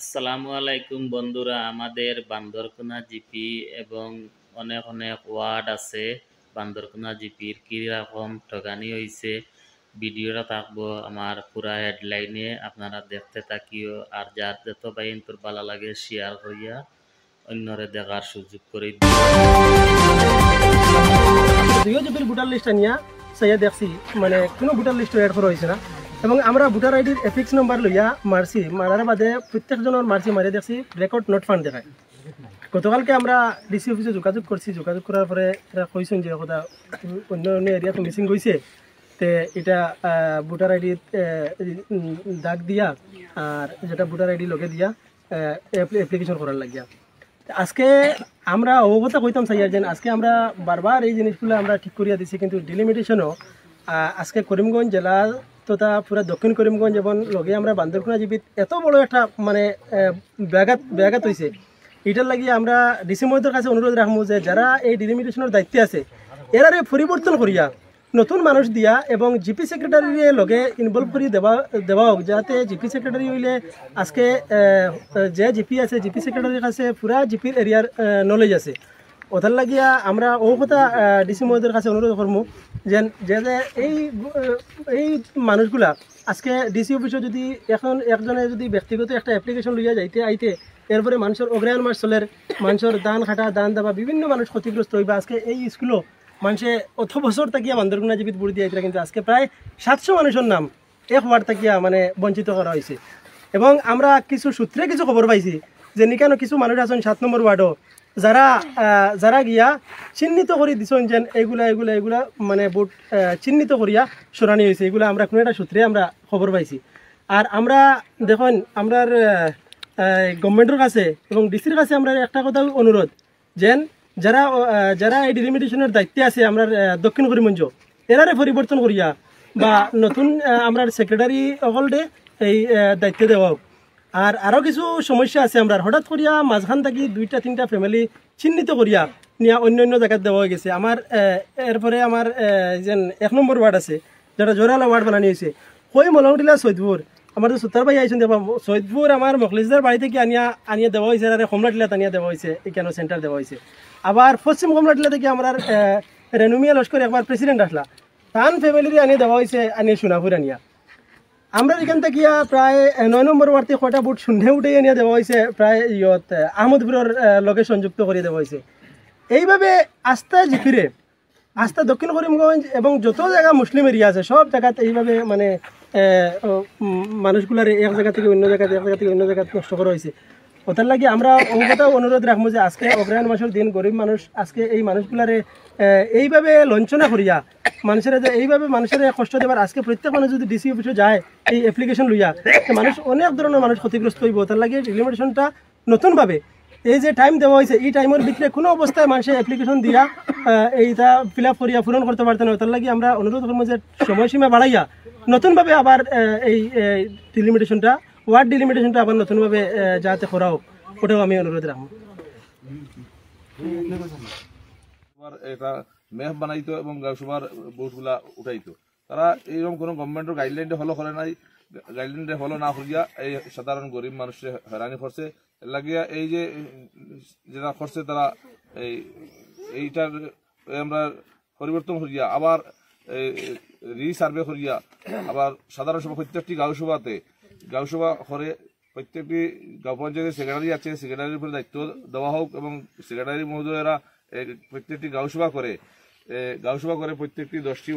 আসসালামু আলাইকুম বন্ধুরা, আমাদের বান্দরকোনা জিপি এবং অনেক অনেক ওয়ার্ড আছে। বান্দরকোনা জিপির কিরকম ঠগানি হয়েছে ভিডিওটা থাকবো আমার পুরা হেডলাইনে, আপনারা দেখতে থাকিও। আর যার যত বাইন তোর ভালো লাগে শেয়ার করিয়া অন্যরে দেখার সুযোগ করে যদিও যদি ভোটার লিস্টটা নিয়ে চাইয়া দেখছি মানে কোনো ভোটার লিস্ট এড করা হয়েছে না এবং আমরা ভোটার আইডির এফিক্স নম্বর লইয়া মারছি, মারার বাদে প্রত্যেকজনের মারছি মারিয়ে দেখছি রেকর্ড নট ফান্ড দেখায়। গতকালকে আমরা ডিসি অফিসে যোগাযোগ করছি, যোগাযোগ করার পরে এরা কইছেন যে কথা অন্য অন্য এরিয়াতে মিসিং গেছে, তে এটা ভোটার আইডি দাগ দিয়া আর যেটা ভোটার আইডি লগে দিয়া অ্যাপ্লিকেশন করার লাগিয়া। আজকে আমরা অবগত কইতাম চাই যে আজকে আমরা বারবার এই জিনিসগুলো আমরা ঠিক করিয়া দিছি, কিন্তু ডিলিমিটেশনও আজকে করিমগঞ্জ জেলা তথা পুরা দক্ষিণ করিমগঞ্জ এবং লগে আমরা বান্দরকোনা জীবিত এত বড় একটা মানে ব্যাঘাত হয়েছে। এটার লাগিয়ে আমরা ডিসি মহোদয়ের কাছে অনুরোধ রাখবো যে যারা এই ডিলিমিটেশনের দায়িত্বে আছে এরারে পরিবর্তন করিয়া নতুন মানুষ দিয়া এবং জিপি সেক্রেটারি লগে ইনভলভ করে দেওয়া হোক, যাতে জিপি সেক্রেটারি হইলে আজকে যে জিপি আছে জিপি সেক্রেটারির কাছে পুরা জিপির এরিয়ার নলেজ আছে। ওটার লাগিয়া আমরা ও কথা ডিসি মহোদয়ের কাছে অনুরোধ করবো যে এই মানুষগুলা আজকে ডিসি অফিসে যদি এখন একজনে যদি ব্যক্তিগত একটা অ্যাপ্লিকেশন লইয়া যাইতে আইতে এরপরে মানুষের অগ্রায়ণ মাস চলের মানুষের দান খাটা দান দেওয়া বিভিন্ন মানুষ ক্ষতিগ্রস্ত হইবা। আজকে এই স্কুলও মানুষে অত বছর থাকিয়া বান্দরকোনা জীবিত বুড়ি দিয়ে কিন্তু আজকে প্রায় 700 মানুষের নাম এক ওয়ার্ড থাকিয়া মানে বঞ্চিত করা হয়েছে। এবং আমরা কিছু সূত্রে কিছু খবর পাইছি যে নিকানো কিছু মানুষ আছেন 7 নম্বর ওয়ার্ডও যারা গিয়া চিহ্নিত করে দিছেন যে এগুলা এগুলা এগুলা মানে ভোট চিহ্নিত করিয়া সরানি হয়েছে। এগুলা আমরা কোনো একটা সূত্রে আমরা খবর পাইছি। আর আমরা দেখুন আমরা গভর্নমেন্টের কাছে এবং ডিসির কাছে আমরা একটা কথা অনুরোধ যেন যারা যারা এই ডিলিমিটেশনের দায়িত্বে আছে আমরা দক্ষিণ করিমগঞ্জ এরারে পরিবর্তন করিয়া বা নতুন আমরা সেক্রেটারি অকলডে এই দায়িত্ব দেওয়া হোক। আর আরও কিছু সমস্যা আছে আমরা হঠাৎ করিয়া মাঝখান থাকি 2-3টা ফ্যামিলি চিহ্নিত করিয়া নিয়ে অন্য অন্য জায়গায় দেওয়া হয়ে গেছে। আমার এরপরে আমার যে 1 নম্বর ওয়ার্ড আছে যেটা জোরালা ওয়ার্ড বানানি হয়েছে কই মলংটিলা সৈদপুর আমার তো সুতার ভাই আইসেন দেবা সৈদপুর আমার মখলিসদার বাড়ি থেকে আনিয়া দেওয়া হয়েছে আর কমলাটিলাত আনিয়া দেওয়া হয়েছে, এখানে সেন্টার দেওয়া হয়েছে। আবার পশ্চিম কমলাটিলা থেকে আমরা রেনুমিয়া লস্কর একবার প্রেসিডেন্ট আসলা তান ফ্যামিলির আনিয়ে দেওয়া হয়েছে আনিয়ে সোনাপুর আনিয়া। আমরা এখান থেকে প্রায় 9 নম্বর ওয়ার্ডে কয়টা বুট শূন্য উঠে নিয়ে দেওয়া হয়েছে প্রায় আহমদপুরের লগে সংযুক্ত করে দেওয়া হয়েছে। এইভাবে আস্থা জিপিরে আস্থা দক্ষিণ করিমগঞ্জ এবং যত জায়গা মুসলিম এরিয়া আছে সব জায়গাতে এইভাবে মানে মানুষগুলার এক জায়গা থেকে অন্য জায়গাতে এক জায়গা থেকে অন্য জায়গাতে নষ্ট করা হয়েছে। ওটার লাগে আমরা ওটাও অনুরোধ রাখবো যে আজকে অগ্রহায়ণ মাসের দিন গরিব মানুষ আজকে এই মানুষগুলারে এইভাবে লঞ্চনা করিয়া মানুষের এইভাবে মানুষের কষ্ট দেবার আজকে প্রত্যেক মানুষ যদি ডিসি অফিসে যায় এই অ্যাপ্লিকেশন লইয়া মানুষ অনেক ধরনের মানুষ ক্ষতিগ্রস্ত হইব। তার লাগে ডিলিমিটেশনটা নতুনভাবে এই যে টাইম দেওয়া হয়েছে এই টাইমের ভিতরে কোনো অবস্থায় মানুষের অ্যাপ্লিকেশন দিয়া এইটা ফিল আপ করিয়া পূরণ করতে পারতেন না। তার লাগে আমরা অনুরোধ করবো যে সময়সীমা বাড়াইয়া নতুনভাবে আবার এই ডিলিমিটেশনটা ওয়ার্ড ডিলিমিটেশনটা আবার নতুনভাবে যাতে করা হোক ওটাও আমি অনুরোধ রাখবো। এটা ম্যাপ বানাইতো এবং গাঁওসভার ভোটগুলা উঠাইতো, তারা এইরকম কোনো গভর্নমেন্টের গাইডলাইনটা ফলো করে নাই। গাইডলাইনটা ফলো না করিয়া এই সাধারণ গরিব মানুষের হয়রানি করছে। লাগিয়া এই যে যেটা করছে তারা এইটার আমরা পরিবর্তন করিয়া আবার রিসার্ভে করিয়া আবার সাধারণ সভা প্রত্যেকটি গাঁওসভা করে প্রত্যেকটি গাঁও পঞ্চায়েতের সেক্রেটারি আছে, সেক্রেটারির উপরে দায়িত্ব দেওয়া হোক এবং সেক্রেটারি মহোদয়েরা প্রত্যেকটি গাঁওসভা করে প্রত্যেকটি 10টি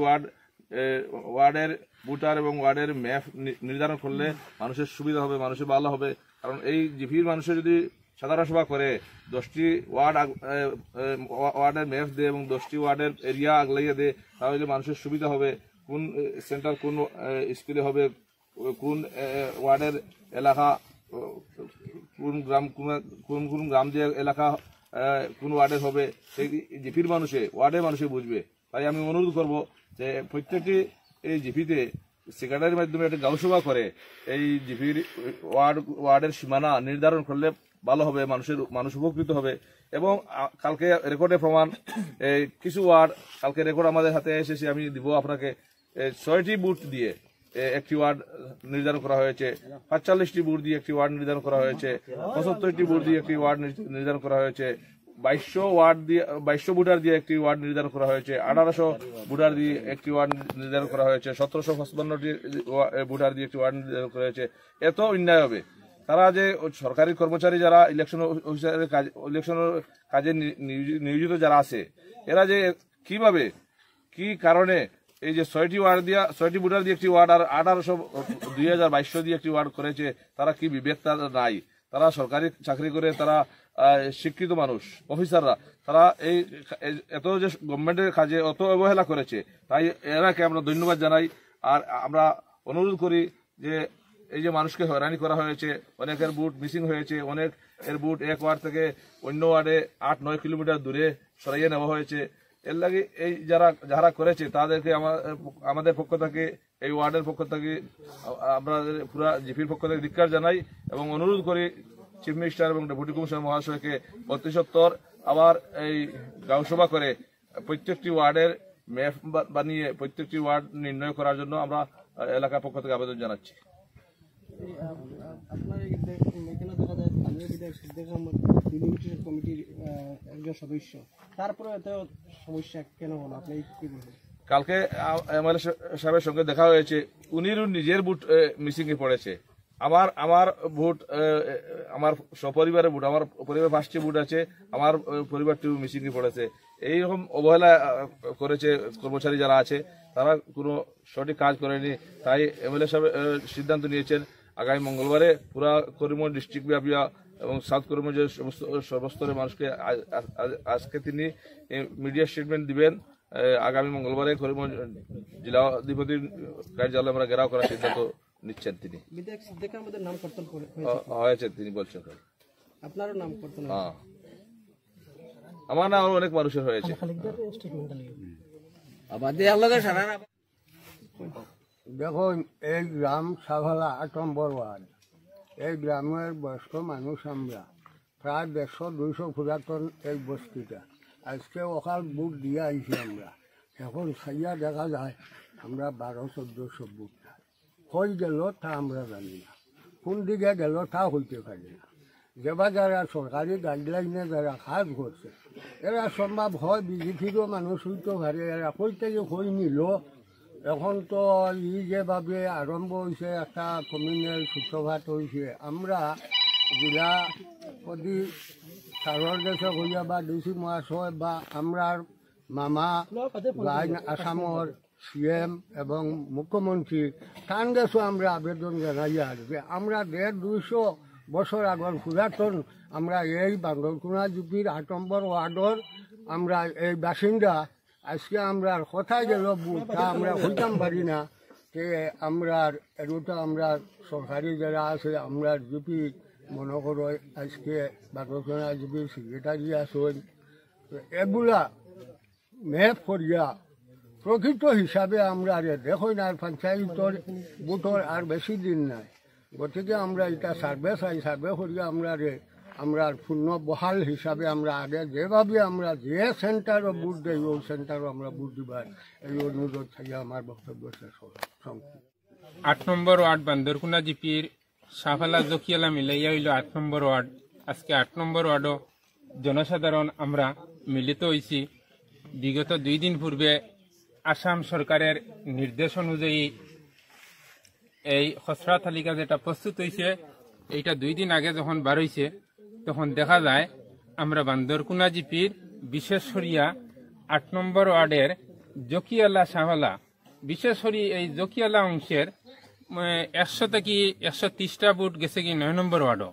ওয়ার্ডের ভোটার এবং ওয়ার্ডের ম্যাপ নির্ধারণ করলে মানুষের সুবিধা হবে, মানুষের ভালো হবে। কারণ এই জিপির মানুষের যদি সাধারণ সভা করে 10টি ওয়ার্ডের ম্যাপ দেয় এবং 10টি ওয়ার্ডের এরিয়া আগলাইয়া দেয়, তাহলে মানুষের সুবিধা হবে। কোন সেন্টার কোন স্কুলে হবে, কোন ওয়ার্ডের এলাকা কোন গ্রাম দিয়ে এলাকা কোন ওয়ার্ডের হবে সেই জিপির ওয়ার্ডের মানুষে বুঝবে। তাই আমি অনুরোধ করব যে প্রত্যেকটি এই জিপিতে সেক্রেটারির মাধ্যমে একটা গাঁওসভা করে এই জিপির ওয়ার্ডের সীমানা নির্ধারণ করলে ভালো হবে, মানুষ উপকৃত হবে। এবং কালকে রেকর্ডের প্রমাণ কিছু ওয়ার্ড কালকে রেকর্ড আমাদের হাতে এসেছে, আমি দিব আপনাকে 6টি বুথ দিয়ে একটি ওয়ার্ড নির্ধারণ করা হয়েছে, ৪৫টি বুথ দিয়ে একটি ওয়ার্ড নির্ধারণ করা হয়েছে, ৭৫টি বুথ দিয়ে একটি ওয়ার্ড নির্ধারণ করা হয়েছে, ২২০০ ভোটার দিয়ে একটি ওয়ার্ড নির্ধারণ করা হয়েছে, ১৮০০ ভোটার দিয়ে একটি ওয়ার্ড নির্ধারণ করা হয়েছে, ১৭৫৫টি ভোটার দিয়ে একটি ওয়ার্ড নির্ধারণ করা হয়েছে। এত অন্যায় হবে। তারা যে সরকারি কর্মচারী যারা ইলেকশন কাজে নিয়োজিত যারা আছে, এরা যে কিভাবে কি কারণে এই যে ৬টি ভোটার দিয়ে একটি ওয়ার্ড আর ২২০০ দিয়ে একটি ওয়ার্ড করেছে, তারা কি বিবেক নাই? তারা সরকারি চাকরি করে, তারা শিক্ষিত মানুষ, অফিসাররা, তারা এই এত যে গভর্নমেন্টের কাজে অত অবহেলা করেছে, তাই এরাকে আমরা ধন্যবাদ জানাই। আর আমরা অনুরোধ করি যে এই যে মানুষকে হয়রানি করা হয়েছে, অনেকের বুট মিসিং হয়েছে, অনেক এর বুট এক ওয়ার্ড থেকে অন্য ওয়ার্ডে ৮-৯ কিলোমিটার দূরে সরাইয়ে নেওয়া হয়েছে। এর লাগে এই যারা করেছে তাদেরকে আমাদের পক্ষ থেকে, এই ওয়ার্ডের পক্ষ থেকে, আমরা পুরা জিপির পক্ষ থেকে ধিক্কার জানাই এবং অনুরোধ করি চিফ মিনিস্টার এবং ডেপুটি কমিশনার মহাশয়কে অতি সত্বর আবার এই গাঁওসভা করে প্রত্যেকটি ওয়ার্ডের ম্যাপ বানিয়ে প্রত্যেকটি ওয়ার্ড নির্ণয় করার জন্য আমরা এলাকার পক্ষ থেকে আবেদন জানাচ্ছি। আপনার এখানে দেখা যায় স্থানীয় বিধায়ক সিদ্দিক আহমদ ডিলিমিটেশন কমিটির একজন সদস্য, তারপরে এত সমস্যা কেন হলো, আপনি কি বলবেন? কালকে এমএলএ সাহেবের সঙ্গে দেখা হয়েছে, উনিরও নিজের বুট মিসিং এ পড়েছে। আমার ভোট, আমার সপরিবারের ভোট, আমার পরিবার 5টি ভোট আছে, আমার পরিবারটিও মিসিং এ পড়েছে। এইরকম অবহেলা করেছে কর্মচারী যারা আছে, তারা কোনো সঠিক কাজ করেনি। তাই এমএলএ সাহেব সিদ্ধান্ত নিয়েছেন আগামী মঙ্গলবারে পুরা করিমগঞ্জ ডিস্ট্রিক্ট ব্যাপী এবং সাউথ করিমগঞ্জের সর্বস্তরের মানুষকে আজকে তিনি মিডিয়া স্টেটমেন্ট দিবেন। আগামী মঙ্গলবারে করিমগঞ্জ জেলা অধিপতির কার্যালয় আমরা ঘেরাও করার সিদ্ধান্ত নিচ্ছেন তিনি। বিধায়ক সিদ্দিক আহমদের নাম কর্তন হয়েছে তিনি বলছেন। আপনারও নাম কর্তন? হ্যাঁ, আমার না অনেক মানুষের হয়েছে। দেখো, এই গ্রাম সাভালা ৮ নম্বর ওয়ার্ড। এই গ্রামের বয়স্ক মানুষ আমরা, প্রায় ১৫০-২০০ পুরাতন এই বস্তিটা। আজকে ওখাল বুট দিয়ে আইছি আমরা। এখন সাইয়া দেখা যায় আমরা ১২-১৪০০ বুট হয়ে গেল, তা আমরা জানি না। কোন দিকে গেল তা হইতে পারি না। যেবা যারা সরকারি গাইডলাইনে যারা কাজ করছে, এরা সম্ভব হয় বিজেপিরও মানুষ হইতে পারে, এরা কই থেকে হয়ে নিল। এখন তো যেভাবে আরম্ভ হয়েছে, একটা কমিউনাল সূত্রপাত হয়েছে। আমরা জেলা প্রতি সাগর দেশে হইয়া বা ডিসি মহাশয় বা আমরার মামা লাইন আসামর সিএম এবং মুখ্যমন্ত্রী তান গেছো আমরা আবেদন জানাইয়া যে আমরা ১৫০-২০০ বছর আগর পুরাতন আমরা এই বান্দরকুনা জিপির ৮ নম্বর ওয়ার্ডর আমরা এই বাসিন্দা। আজকে আমরা কোথায় গেল তা আমরা হইতাম পারি না। যে আমরা এগুলো আমরা সরকারি যারা আছে, আমরা জিপি মনে করো আজকে বান্দরকুনা জিপির সেক্রেটারি আছেন, এগুলা ম্যাপ করিয়া প্রকৃত হিসাবে আমরা দেখো না, পঞ্চায়েতর বুথর আর বেশি দিন নাই। গতিকে আমরা এটা সার্ভে সার্ভে করিয়া আমরা পূর্ণ বহাল হিসাবে আমরা আগে যেভাবে আমরা যে সেন্টারও বুথ দিই, ওই সেন্টারও আমরা বুথ দিবার এই অনুরোধ থেকে আমার বক্তব্য শেষ হল। ৮ নম্বর ওয়ার্ড বান্দরকুনা জিপির সাফালা জকিয়ালা মিলাইয়া হইল ৮ নম্বর ওয়ার্ড। আজকে ৮ নম্বর ওয়ার্ডও জনসাধারণ আমরা মিলিত হয়েছি। বিগত 2 দিন পূর্বে আসাম সরকারের নির্দেশ অনুযায়ী এই খসড়া তালিকা যেটা প্রস্তুত হয়েছে, এইটা 2 দিন আগে যখন বার হয়েছে, তখন দেখা যায় আমরা বান্দরকুনা জিপির বিশেষ সরিয়া ৮ নম্বর ওয়ার্ডের জকিয়ালা সাফালা, বিশেষ সরি এই জকিয়ালা অংশের 100 থেকে 130টা বুট গেছে কি 9 নম্বর ওয়ার্ডও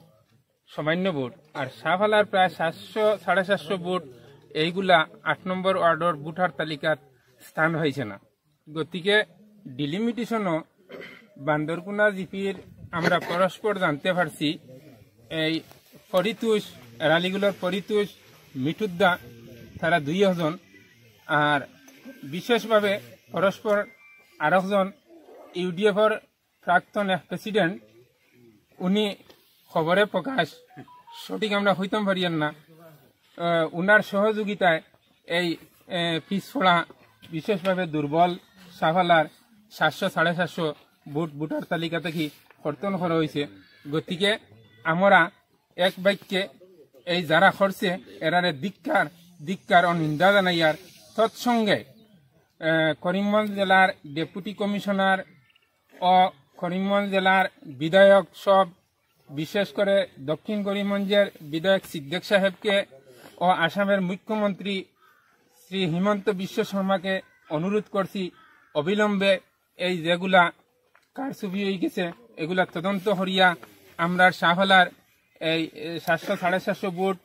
সামান্য বুট, আর সাফালার প্রায় 700-750 বুট এইগুলা ৮ নম্বর ওয়ার্ডের বুটার তালিকার স্থান হয়েছে না। গতিকে ডিলিমিটেশনও বান্দরকুনা জিপির আমরা পরস্পর জানতে পারছি। এই পরিতোষ রালিগুলোর পরিতোষ মিঠুদ্দা তারা 2 জন, আর বিশেষভাবে পরস্পর আরেকজন ইউডিএফর প্রাক্তন প্রেসিডেন্ট, উনি খবরে প্রকাশ সঠিক আমরা হইতাম পারিয়েন না। উনার সহযোগিতায় এই পিছড়া বিশেষভাবে দুর্বল সাফালার 700-750 ভোটার তালিকা থেকে কর্তন করা হয়েছে। গতিকে আমরা এক বাক্যে এই যারা করছে এরারে ধিক্কার ও নিন্দা জানাইয়ার তৎসঙ্গে করিমগঞ্জ জেলার ডেপুটি কমিশনার ও করিমগঞ্জ জেলার বিধায়ক সব, বিশেষ করে দক্ষিণ করিমগঞ্জের বিধায়ক সিদ্দিক সাহেবকে ও আসামের মুখ্যমন্ত্রী শ্রী হিমন্ত বিশ্ব শর্মাকে অনুরোধ করছি অবিলম্বে এই যেগুলা কারচুপি হয়ে গেছে এগুলা তদন্ত করিয়া আমরা শাহলার এই 700-750 ভোট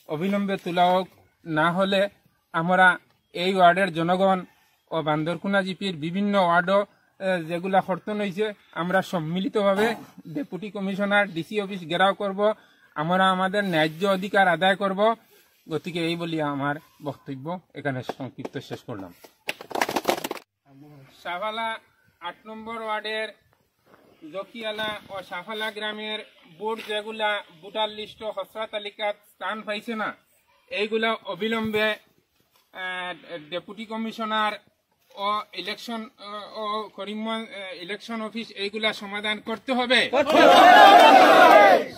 অবিলম্বে তোলা হোক। না হলে আমরা এই ওয়ার্ডের জনগণ ও বান্দরকুনা জিপির বিভিন্ন ওয়ার্ডও যেগুলা কর্তন হয়েছে আমরা সম্মিলিতভাবে ডেপুটি কমিশনার ডিসি অফিস ঘেরাও করব, আমরা আমাদের ন্যায্য অধিকার আদায় করব। গতিকে এই বলি আমার বক্তব্য এখানে সংক্ষিপ্ত শেষ করলাম। শাহবালা 8 নম্বর ওয়ার্ডের জকিয়ালা ও শাহবালা গ্রামের ভোট যেগুলা ভোটার লিস্ট ও খসড়া তালিকাত স্থান পাইছে না, এইগুলা অবিলম্বে ডেপুটি কমিশনার ও ইলেকশন ও করিমগঞ্জ ইলেকশন অফিস এইগুলা সমাধান করতে হবে।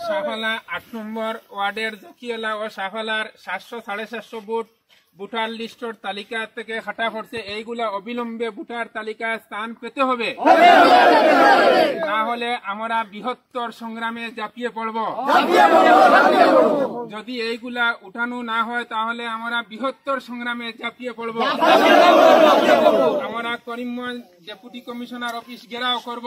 শাহবালা 8 নম্বর ওয়ার্ডের জকিয়ালা ও শাহবালার 700-750 ভোট ভোটার লিস্টের তালিকা থেকে হাঁটা পড়ছে, এইগুলা অবিলম্বে ভোটার তালিকায় স্থান পেতে হবে। না হলে আমরা বৃহত্তর সংগ্রামে ঝাঁপিয়ে পড়ব। যদি এইগুলা উঠানো না হয় তাহলে আমরা বৃহত্তর সংগ্রামে ঝাঁপিয়ে পড়ব। আমরা করিমগঞ্জ ডেপুটি কমিশনার অফিস ঘেরাও করব।